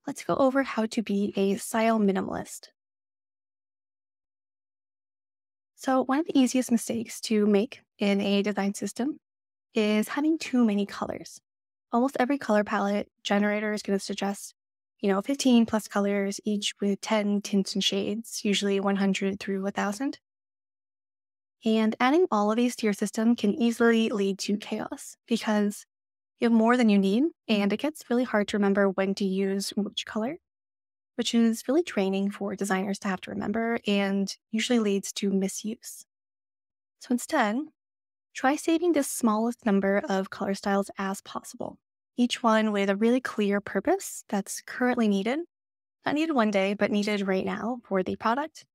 Let's go over how to be a style minimalist. So, one of the easiest mistakes to make in a design system is having too many colors. Almost every color palette generator is going to suggest, 15 plus colors, each with 10 tints and shades, usually 100 through 1,000. And adding all of these to your system can easily lead to chaos because you have more than you need, and it gets really hard to remember when to use which color, which is really draining for designers to have to remember and usually leads to misuse. So instead, try saving the smallest number of color styles as possible, each one with a really clear purpose that's currently needed. Not needed one day, but needed right now for the product.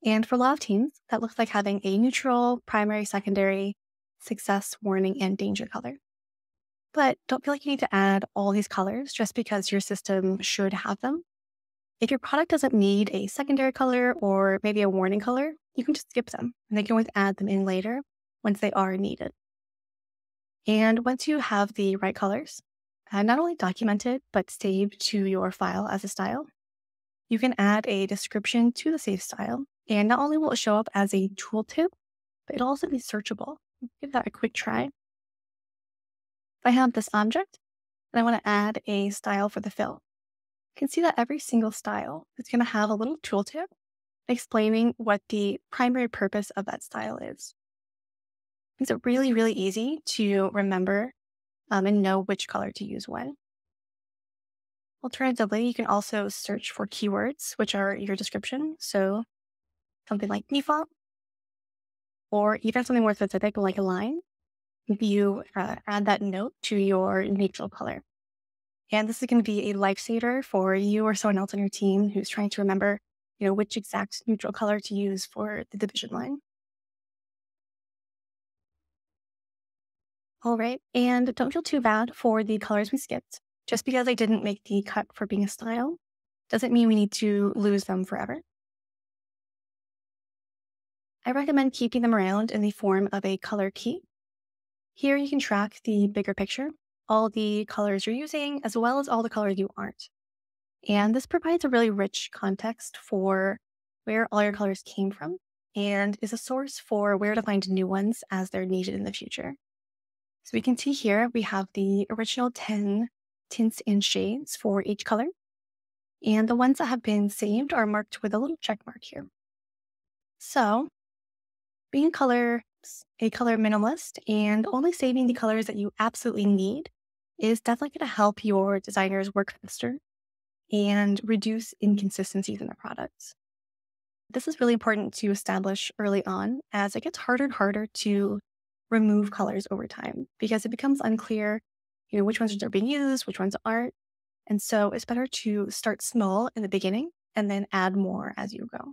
And for a lot of teams, that looks like having a neutral, primary, secondary, success, warning, and danger color. But don't feel like you need to add all these colors just because your system should have them. If your product doesn't need a secondary color or maybe a warning color, you can just skip them and they can always add them in later once they are needed. And once you have the right colors, not only document it, but saved to your file as a style, you can add a description to the saved style. And not only will it show up as a tooltip, but it'll also be searchable. Give that a quick try. If I have this object and I want to add a style for the fill, you can see that every single style is going to have a little tooltip explaining what the primary purpose of that style is. It's really, really easy to remember and know which color to use when. Alternatively, you can also search for keywords, which are your description. So something like default, or even something more specific like a line. You add that note to your neutral color. And this is going to be a lifesaver for you or someone else on your team who's trying to remember, which exact neutral color to use for the division line. All right. And don't feel too bad for the colors we skipped. Just because I didn't make the cut for being a style doesn't mean we need to lose them forever. I recommend keeping them around in the form of a color key. Here you can track the bigger picture, all the colors you're using, as well as all the colors you aren't. And this provides a really rich context for where all your colors came from and is a source for where to find new ones as they're needed in the future. So we can see here, we have the original 10 tints and shades for each color. And the ones that have been saved are marked with a little check mark here. So being a color minimalist and only saving the colors that you absolutely need is definitely going to help your designers work faster and reduce inconsistencies in their products. This is really important to establish early on as it gets harder and harder to remove colors over time because it becomes unclear, which ones are being used, which ones aren't. And so it's better to start small in the beginning and then add more as you go.